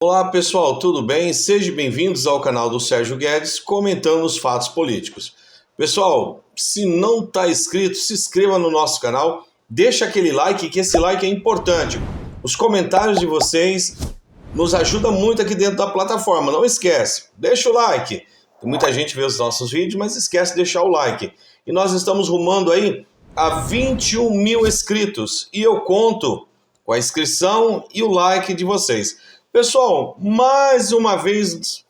Olá pessoal, tudo bem? Sejam bem-vindos ao canal do Sérgio Guedes, comentando os fatos políticos. Pessoal, se não está inscrito, se inscreva no nosso canal, deixa aquele like, que esse like é importante. Os comentários de vocês nos ajudam muito aqui dentro da plataforma, não esquece, deixa o like. Tem muita gente vê os nossos vídeos, mas esquece de deixar o like. E nós estamos rumando aí a 21 mil inscritos e eu conto com a inscrição e o like de vocês. Pessoal, mais uma vez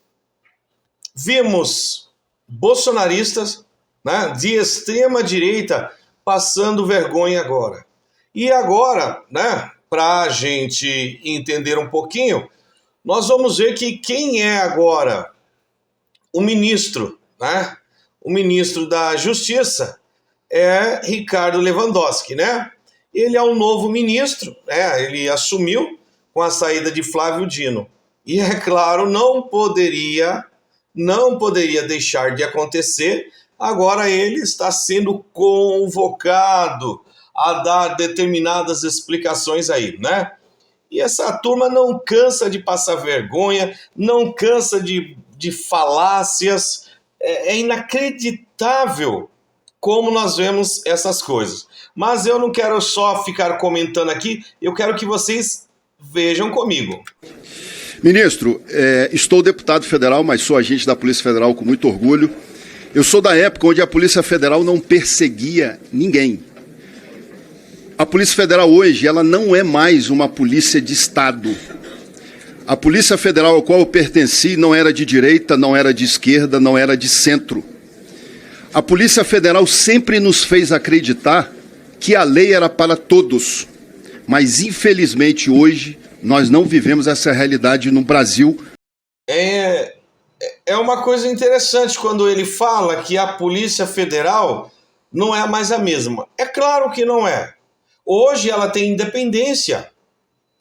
vimos bolsonaristas, né, de extrema direita passando vergonha agora. E agora, né, para a gente entender um pouquinho, nós vamos ver que quem é agora o ministro, né, o ministro da Justiça é Ricardo Lewandowski, né? Ele é um novo ministro, né? Ele assumiu com a saída de Flávio Dino. E, é claro, não poderia deixar de acontecer. Agora ele está sendo convocado a dar determinadas explicações aí, né? E essa turma não cansa de passar vergonha, não cansa de falácias. É inacreditável como nós vemos essas coisas. Mas eu não quero só ficar comentando aqui, eu quero que vocês vejam comigo. Ministro, estou deputado federal, mas sou agente da Polícia Federal com muito orgulho. Eu sou da época onde a Polícia Federal não perseguia ninguém. A Polícia Federal hoje, ela não é mais uma polícia de Estado. A Polícia Federal ao qual eu pertenci não era de direita, não era de esquerda, não era de centro. A Polícia Federal sempre nos fez acreditar que a lei era para todos. Mas, infelizmente, hoje, nós não vivemos essa realidade no Brasil. É uma coisa interessante quando ele fala que a Polícia Federal não é mais a mesma. É claro que não é. Hoje ela tem independência.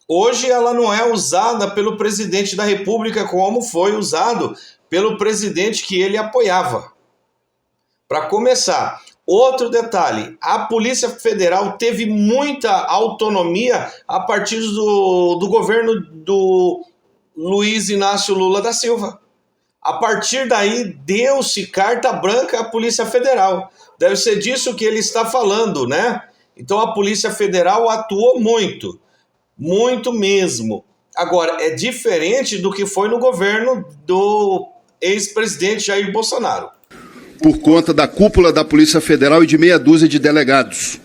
Hoje ela não é usada pelo presidente da República como foi usado pelo presidente que ele apoiava. Para começar, outro detalhe, a Polícia Federal teve muita autonomia a partir do governo do Luiz Inácio Lula da Silva. A partir daí, deu-se carta branca à Polícia Federal. Deve ser disso que ele está falando, né? Então a Polícia Federal atuou muito, muito mesmo. Agora, é diferente do que foi no governo do ex-presidente Jair Bolsonaro. Por conta da cúpula da Polícia Federal e de meia dúzia de delegados.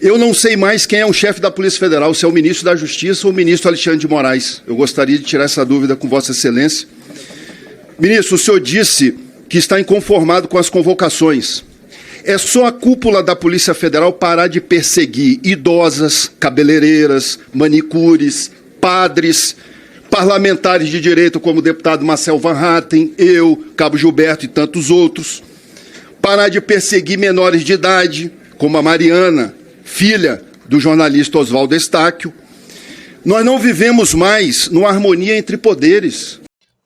Eu não sei mais quem é o chefe da Polícia Federal, se é o ministro da Justiça ou o ministro Alexandre de Moraes. Eu gostaria de tirar essa dúvida com Vossa Excelência. Ministro, o senhor disse que está inconformado com as convocações. É só a cúpula da Polícia Federal parar de perseguir idosas, cabeleireiras, manicures, padres, parlamentares de direito como o deputado Marcel Van Hatten, eu, Cabo Gilberto e tantos outros. Parar de perseguir menores de idade, como a Mariana, filha do jornalista Oswaldo Estáquio. Nós não vivemos mais numa harmonia entre poderes.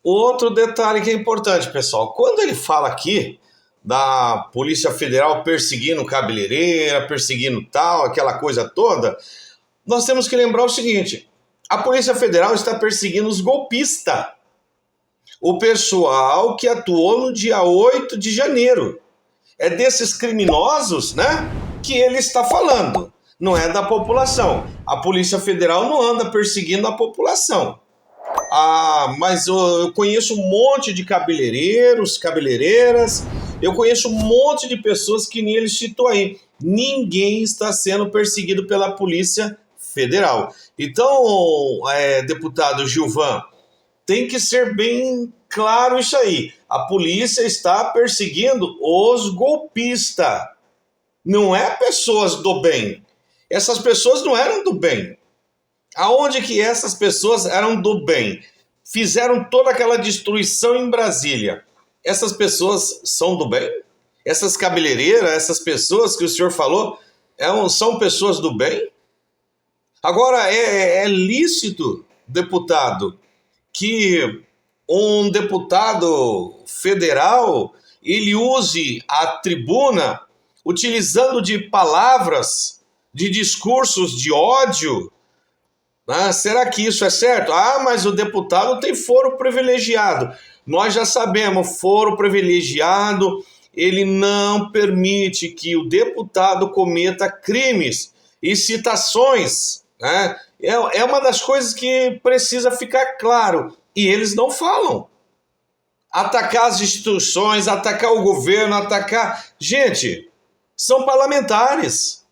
Outro detalhe que é importante, pessoal. Quando ele fala aqui da Polícia Federal perseguindo cabeleireira, perseguindo tal, aquela coisa toda, nós temos que lembrar o seguinte: a Polícia Federal está perseguindo os golpistas. O pessoal que atuou no dia 8 de janeiro. É desses criminosos, né, que ele está falando. Não é da população. A Polícia Federal não anda perseguindo a população. Mas eu conheço um monte de cabeleireiros, cabeleireiras. Eu conheço um monte de pessoas que nem ele citou aí. Ninguém está sendo perseguido pela Polícia Federal. Então, deputado Gilvan, tem que ser bem claro isso aí. A polícia está perseguindo os golpistas. Não é pessoas do bem. Essas pessoas não eram do bem. Aonde que essas pessoas eram do bem? Fizeram toda aquela destruição em Brasília. Essas pessoas são do bem? Essas cabeleireiras, essas pessoas que o senhor falou, são pessoas do bem? Agora, é lícito, deputado, que um deputado federal ele use a tribuna utilizando de palavras, de discursos de ódio, Ah, será que isso é certo? Ah, mas o deputado tem foro privilegiado. Nós já sabemos, foro privilegiado, ele não permite que o deputado cometa crimes e citações, né? É uma das coisas que precisa ficar claro, e eles não falam. Atacar as instituições, atacar o governo, atacar... Gente, são parlamentares,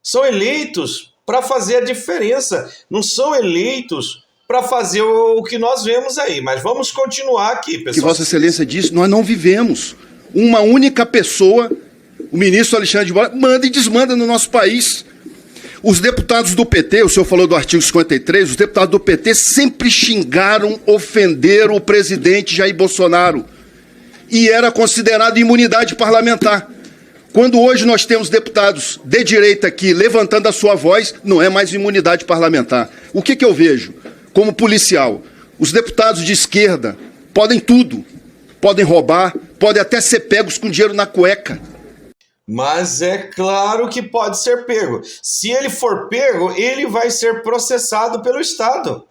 são eleitos para fazer a diferença, não são eleitos para fazer o que nós vemos aí. Mas vamos continuar aqui, pessoal. Que Vossa Excelência disse, nós não vivemos. Uma única pessoa, o ministro Alexandre de Moraes, manda e desmanda no nosso país. Os deputados do PT, o senhor falou do artigo 53, os deputados do PT sempre xingaram, ofenderam o presidente Jair Bolsonaro. E era considerado imunidade parlamentar. Quando hoje nós temos deputados de direita aqui levantando a sua voz, não é mais imunidade parlamentar. O que eu vejo como policial? Os deputados de esquerda podem tudo. Podem roubar, podem até ser pegos com dinheiro na cueca. Mas é claro que pode ser pego. Se ele for pego, ele vai ser processado pelo Estado.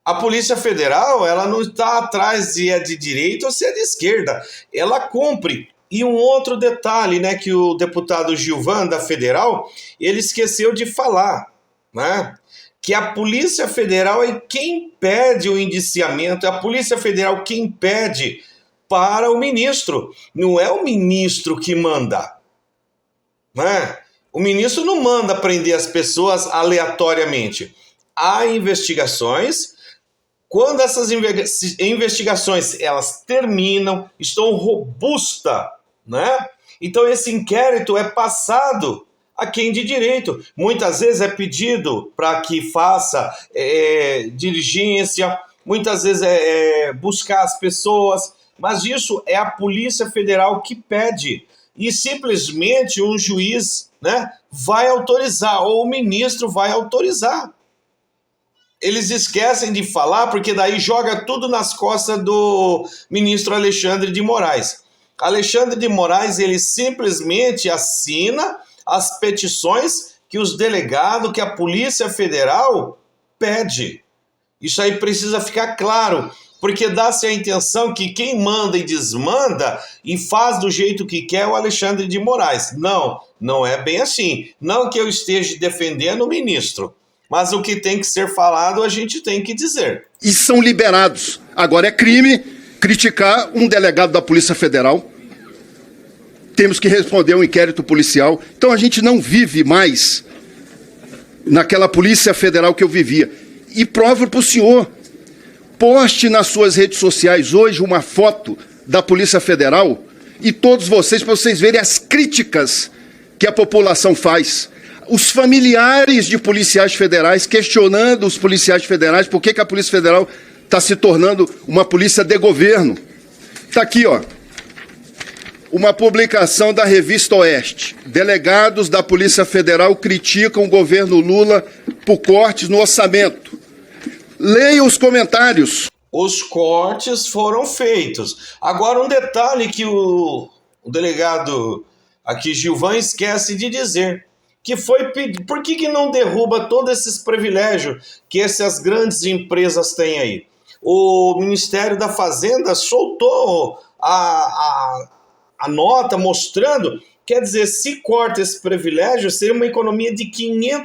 A Polícia Federal, ela não está atrás se é de direita ou se é de esquerda. Ela cumpre. E um outro detalhe, né, que o deputado Gilvan, da Federal, ele esqueceu de falar, né? Que a Polícia Federal é quem pede o indiciamento, é a Polícia Federal quem pede para o ministro. Não é o ministro que manda, né? O ministro não manda prender as pessoas aleatoriamente. Há investigações. Quando essas investigações elas terminam, estão robustas, né? Então esse inquérito é passado a quem de direito. Muitas vezes é pedido para que faça diligência, muitas vezes buscar as pessoas, mas isso é a Polícia Federal que pede. E simplesmente um juiz, né, vai autorizar, ou o ministro vai autorizar. Eles esquecem de falar, porque daí joga tudo nas costas do ministro Alexandre de Moraes. Alexandre de Moraes, ele simplesmente assina as petições que os delegados, que a Polícia Federal pede. Isso aí precisa ficar claro, porque dá-se a intenção que quem manda e desmanda e faz do jeito que quer é o Alexandre de Moraes. Não, não é bem assim. Não que eu esteja defendendo o ministro, mas o que tem que ser falado, a gente tem que dizer. E são liberados. Agora é crime criticar um delegado da Polícia Federal. Temos que responder um inquérito policial. Então a gente não vive mais naquela Polícia Federal que eu vivia. E provo para o senhor. Poste nas suas redes sociais hoje uma foto da Polícia Federal e todos vocês, para vocês verem as críticas que a população faz. Os familiares de policiais federais questionando os policiais federais por que a Polícia Federal está se tornando uma polícia de governo. Está aqui, ó, uma publicação da revista Oeste. Delegados da Polícia Federal criticam o governo Lula por cortes no orçamento. Leia os comentários. Os cortes foram feitos. Agora um detalhe que o delegado aqui, Gilvan, esquece de dizer. Que foi pedir. Por que não derruba todos esses privilégios que essas grandes empresas têm aí? O Ministério da Fazenda soltou a nota mostrando, quer dizer, se corta esse privilégio, seria uma economia de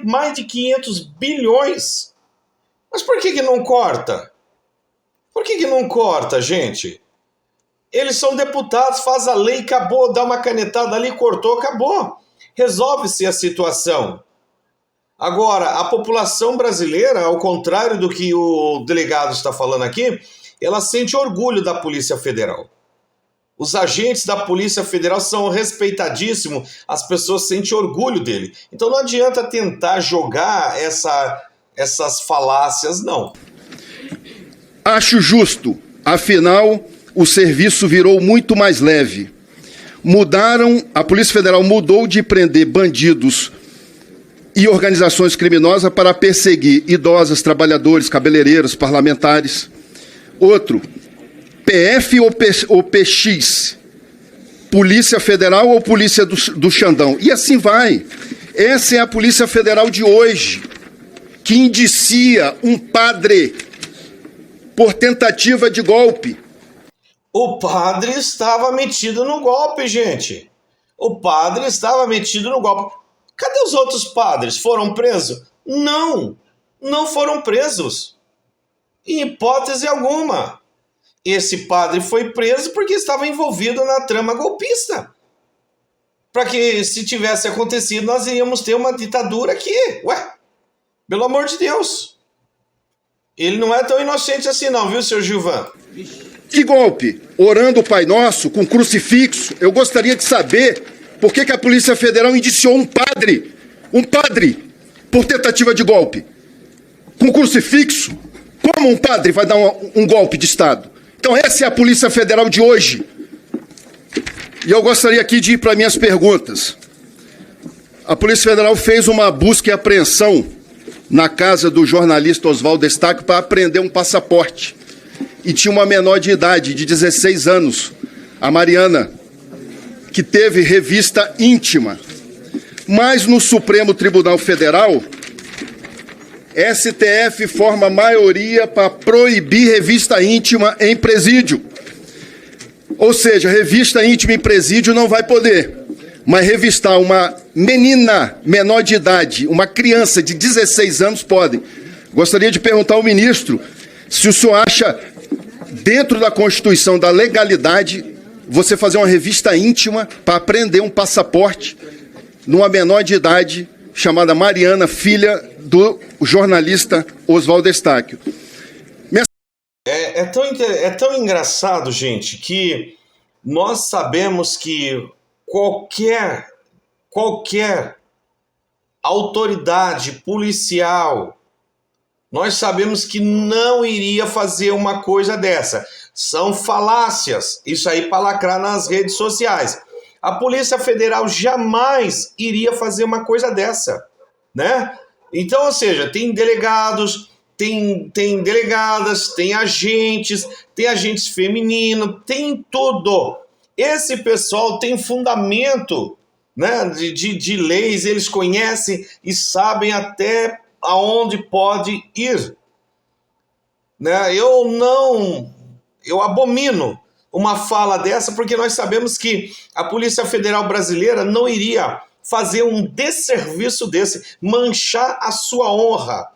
mais de 500 bilhões. Mas por que não corta? Por que não corta, gente? Eles são deputados, faz a lei, acabou, dá uma canetada ali, cortou, acabou. Resolve-se a situação. Agora, a população brasileira, ao contrário do que o delegado está falando aqui, ela sente orgulho da Polícia Federal. Os agentes da Polícia Federal são respeitadíssimos, as pessoas sentem orgulho dele. Então não adianta tentar jogar essas falácias, não. Acho justo, afinal, o serviço virou muito mais leve. A Polícia Federal mudou de prender bandidos e organizações criminosas para perseguir idosas, trabalhadores, cabeleireiros, parlamentares. Outro, PF ou PX? Polícia Federal ou Polícia do Xandão? E assim vai. Essa é a Polícia Federal de hoje. que indicia um padre por tentativa de golpe. O padre estava metido no golpe, gente. O padre estava metido no golpe. Cadê os outros padres? Foram presos? Não, não foram presos. Em hipótese alguma. Esse padre foi preso porque estava envolvido na trama golpista. Para que, se tivesse acontecido, nós iríamos ter uma ditadura aqui. Ué, pelo amor de Deus. Ele não é tão inocente assim não, viu, seu Gilvan? Que golpe? Orando o Pai Nosso, com crucifixo. Eu gostaria de saber por que a Polícia Federal indiciou um padre, por tentativa de golpe. Com crucifixo? Como um padre vai dar um golpe de Estado? Então essa é a Polícia Federal de hoje. E eu gostaria aqui de ir para minhas perguntas. A Polícia Federal fez uma busca e apreensão na casa do jornalista Oswaldo Eustáquio para apreender um passaporte. E tinha uma menor de idade, de 16 anos, a Mariana, que teve revista íntima. Mas no Supremo Tribunal Federal, STF forma maioria para proibir revista íntima em presídio. Ou seja, revista íntima em presídio não vai poder. Mas revistar uma menina menor de idade, uma criança de 16 anos, podem. Gostaria de perguntar ao ministro se o senhor acha, dentro da Constituição, da legalidade, você fazer uma revista íntima para apreender um passaporte numa menor de idade chamada Mariana, filha do jornalista Oswaldo Eustáquio. É tão engraçado, gente, que nós sabemos que qualquer autoridade policial, nós sabemos que não iria fazer uma coisa dessa. São falácias, isso aí para lacrar nas redes sociais. A Polícia Federal jamais iria fazer uma coisa dessa, né? Então, ou seja, tem delegados, tem delegadas, tem agentes femininos, tem tudo. Esse pessoal tem fundamento, né, de leis, eles conhecem e sabem até aonde pode ir. Né? Eu abomino uma fala dessa, porque nós sabemos que a Polícia Federal brasileira não iria fazer um desserviço desse, manchar a sua honra,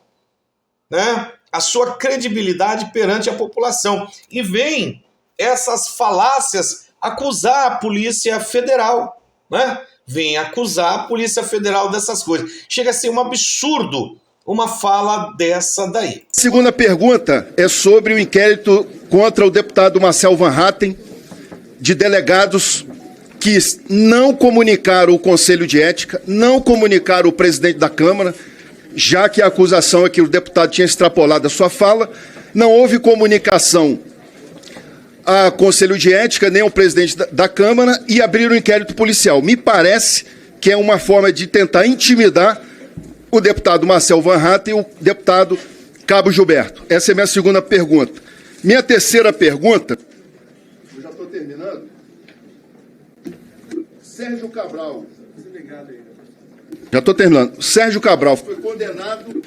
né? A sua credibilidade perante a população. E vem essas falácias acusar a Polícia Federal, né? Vem acusar a Polícia Federal dessas coisas. Chega a ser um absurdo uma fala dessa daí. A segunda pergunta é sobre o inquérito contra o deputado Marcel Van Hatten, de delegados que não comunicaram o Conselho de Ética, não comunicaram o presidente da Câmara, já que a acusação é que o deputado tinha extrapolado a sua fala, não houve comunicação ao Conselho de Ética, nem ao presidente da Câmara, e abriram um inquérito policial. Me parece que é uma forma de tentar intimidar o deputado Marcel Van Hatten e o deputado Cabo Gilberto. Essa é a minha segunda pergunta. Minha terceira pergunta... Eu já estou terminando. Sérgio Cabral... Já estou terminando. Sérgio Cabral foi condenado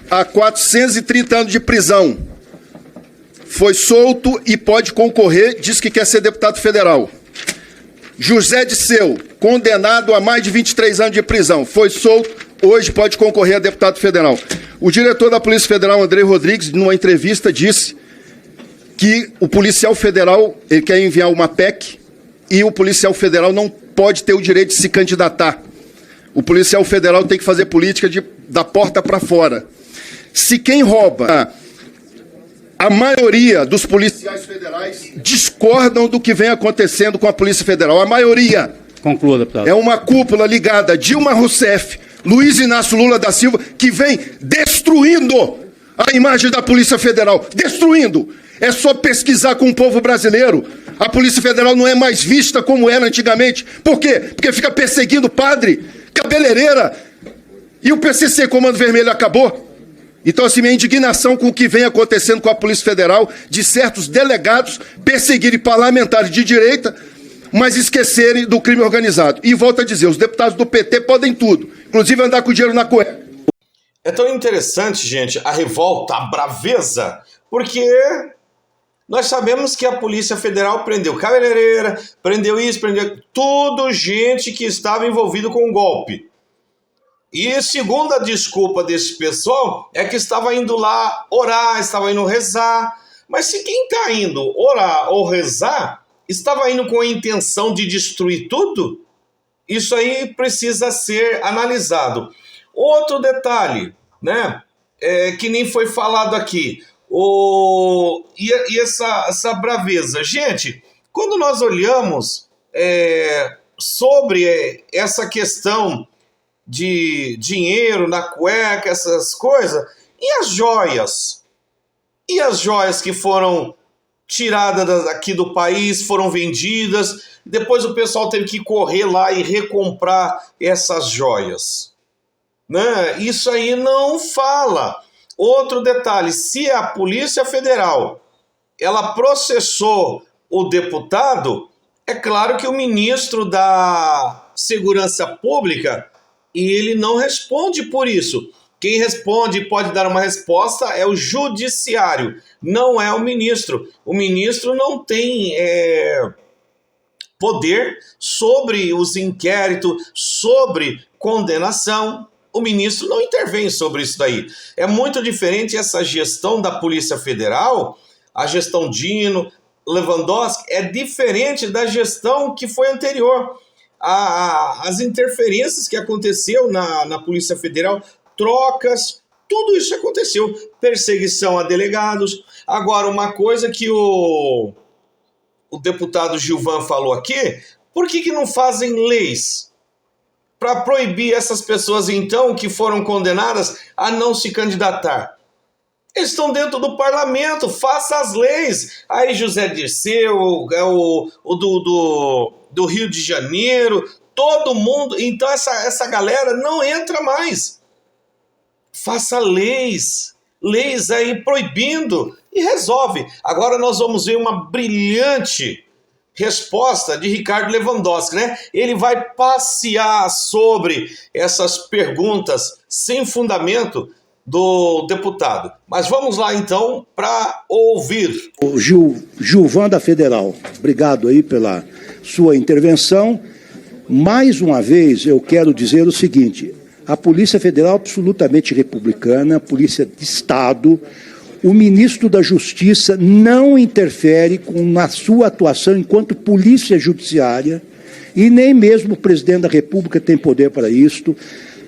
a 430 anos de prisão. Foi solto e pode concorrer, diz que quer ser deputado federal. José Disseu, condenado a mais de 23 anos de prisão. Foi solto, hoje pode concorrer a deputado federal. O diretor da Polícia Federal, Andrei Rodrigues, numa entrevista, disse que o policial federal, ele quer enviar uma PEC e o policial federal não pode ter o direito de se candidatar. O policial federal tem que fazer política da porta para fora. Se quem rouba, a maioria dos policiais federais discordam do que vem acontecendo com a Polícia Federal. A maioria. Conclua, deputado. É uma cúpula ligada a Dilma Rousseff, Luiz Inácio Lula da Silva, que vem destruindo a imagem da Polícia Federal. Destruindo. É só pesquisar com o povo brasileiro. A Polícia Federal não é mais vista como era antigamente. Por quê? Porque fica perseguindo padre, cabeleireira. E o PCC, Comando Vermelho, acabou. Então, assim, minha indignação com o que vem acontecendo com a Polícia Federal, de certos delegados perseguirem parlamentares de direita, mas esquecerem do crime organizado. E volto a dizer, os deputados do PT podem tudo, inclusive andar com dinheiro na cueca. É tão interessante, gente, a revolta, a braveza, porque nós sabemos que a Polícia Federal prendeu cabeleireira, prendeu isso, prendeu tudo gente que estava envolvido com o golpe. E segundo a desculpa desse pessoal, é que estava indo lá orar, estava indo rezar. Mas se quem está indo orar ou rezar, estava indo com a intenção de destruir tudo, isso aí precisa ser analisado. Outro detalhe, né, que nem foi falado aqui, essa braveza. Gente, quando nós olhamos sobre essa questão de dinheiro na cueca, essas coisas, e as joias? E as joias que foram tiradas aqui do país, foram vendidas, depois o pessoal teve que correr lá e recomprar essas joias, né? Isso aí não fala. Outro detalhe, se a Polícia Federal ela processou o deputado, é claro que o ministro da Segurança Pública, ele não responde por isso. Quem responde e pode dar uma resposta é o judiciário, não é o ministro. O ministro não tem poder sobre os inquéritos, sobre condenação. O ministro não intervém sobre isso daí. É muito diferente essa gestão da Polícia Federal, a gestão Dino, Lewandowski, é diferente da gestão que foi anterior. As interferências que aconteceu na Polícia Federal, trocas, tudo isso aconteceu. Perseguição a delegados. Agora, uma coisa que o deputado Gilvan falou aqui, por que não fazem leis para proibir essas pessoas, então, que foram condenadas a não se candidatar? Eles estão dentro do parlamento, faça as leis. Aí José Dirceu, do Rio de Janeiro, todo mundo. Então essa galera não entra mais. Faça leis aí proibindo e resolve. Agora nós vamos ver uma brilhante resposta de Ricardo Lewandowski, né? Ele vai passear sobre essas perguntas sem fundamento do deputado. Mas vamos lá então para ouvir. O Gilvan da Federal, obrigado aí pela sua intervenção. Mais uma vez eu quero dizer o seguinte: a Polícia Federal é absolutamente republicana, Polícia de Estado. O ministro da Justiça não interfere na sua atuação enquanto polícia judiciária e nem mesmo o presidente da República tem poder para isto.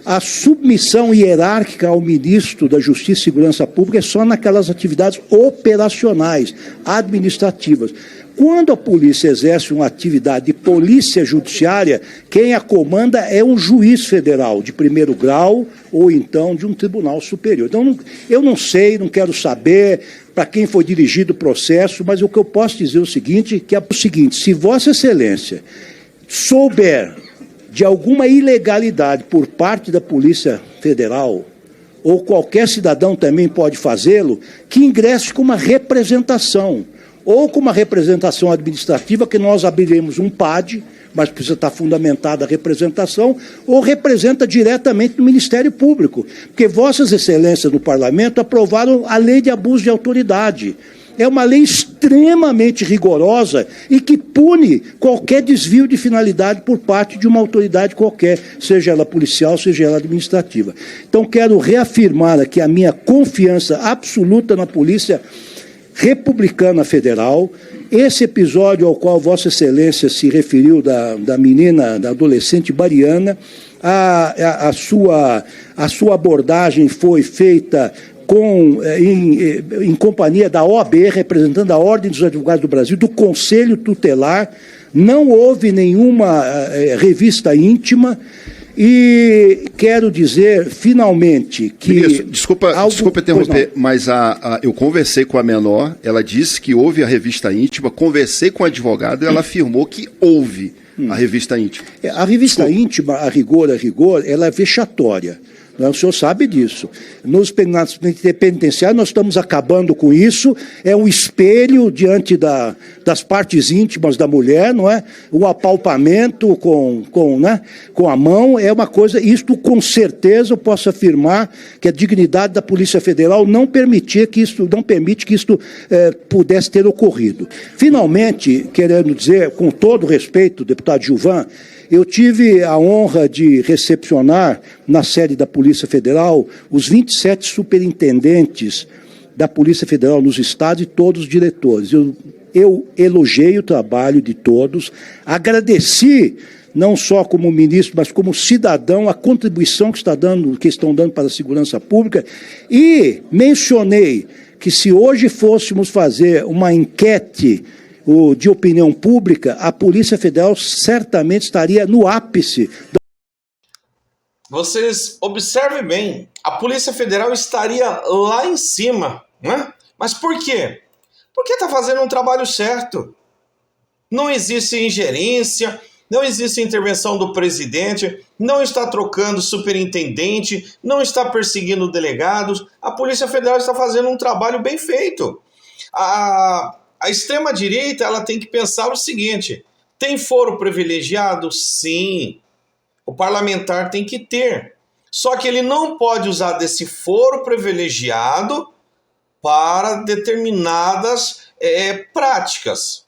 A submissão hierárquica ao ministro da Justiça e Segurança Pública é só naquelas atividades operacionais, administrativas. Quando a polícia exerce uma atividade de polícia judiciária, quem a comanda é um juiz federal de primeiro grau ou então de um tribunal superior. Então, eu não sei, não quero saber para quem foi dirigido o processo, mas o que eu posso dizer é o seguinte, se Vossa Excelência souber de alguma ilegalidade por parte da Polícia Federal, ou qualquer cidadão também pode fazê-lo, que ingresse com uma representação, ou com uma representação administrativa, que nós abriremos um PAD, mas precisa estar fundamentada a representação, ou representa diretamente no Ministério Público, porque Vossas Excelências do Parlamento aprovaram a Lei de Abuso de Autoridade. É uma lei extremamente rigorosa e que pune qualquer desvio de finalidade por parte de uma autoridade qualquer, seja ela policial, seja ela administrativa. Então, quero reafirmar aqui a minha confiança absoluta na Polícia Republicana Federal. Esse episódio ao qual Vossa Excelência se referiu da menina, da adolescente Bariana, a sua abordagem foi feita em companhia da OAB, representando a Ordem dos Advogados do Brasil, do Conselho Tutelar. Não houve nenhuma revista íntima. E quero dizer, finalmente, que... Desculpa interromper, mas eu conversei com a menor, ela disse que houve a revista íntima, conversei com o advogado e ela afirmou que houve a revista íntima. A revista íntima, a rigor, ela é vexatória. O senhor sabe disso. Nas penitenciárias nós estamos acabando com isso. É um espelho diante das partes íntimas da mulher, não é? O apalpamento com a mão é uma coisa. Isto com certeza eu posso afirmar que a dignidade da Polícia Federal não permite que isto pudesse ter ocorrido. Finalmente, querendo dizer, com todo respeito, deputado Gilvan, eu tive a honra de recepcionar, na sede da Polícia Federal, os 27 superintendentes da Polícia Federal nos estados e todos os diretores. Eu elogiei o trabalho de todos, agradeci, não só como ministro, mas como cidadão, a contribuição que estão dando para a segurança pública, e mencionei que se hoje fôssemos fazer uma enquete de opinião pública, a Polícia Federal certamente estaria no ápice. Vocês observem bem, a Polícia Federal estaria lá em cima, né? Mas por quê? Porque está fazendo um trabalho certo. Não existe ingerência, não existe intervenção do presidente, não está trocando superintendente, não está perseguindo delegados. A Polícia Federal está fazendo um trabalho bem feito. A extrema-direita ela tem que pensar o seguinte: tem foro privilegiado? Sim. O parlamentar tem que ter. Só que ele não pode usar desse foro privilegiado para determinadas práticas,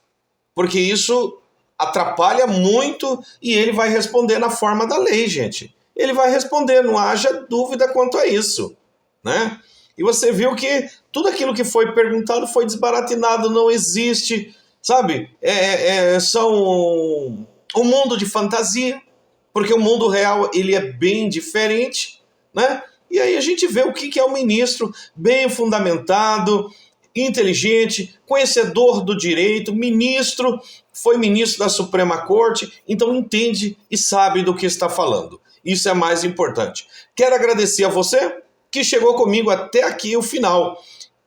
porque isso atrapalha muito e ele vai responder na forma da lei, gente. Ele vai responder, não haja dúvida quanto a isso, né? E você viu que tudo aquilo que foi perguntado foi desbaratinado, não existe, sabe? São um mundo de fantasia, porque o mundo real ele é bem diferente, né? E aí a gente vê o que é um ministro bem fundamentado, inteligente, conhecedor do direito, foi ministro da Suprema Corte, então entende e sabe do que está falando. Isso é mais importante. Quero agradecer a você que chegou comigo até aqui o final.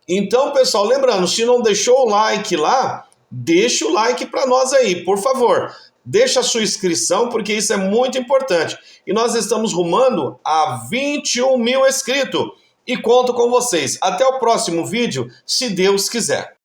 Então, pessoal, lembrando, se não deixou o like lá, deixa o like para nós aí, por favor. Deixa a sua inscrição, porque isso é muito importante. E nós estamos rumando a 21 mil inscritos. E conto com vocês. Até o próximo vídeo, se Deus quiser.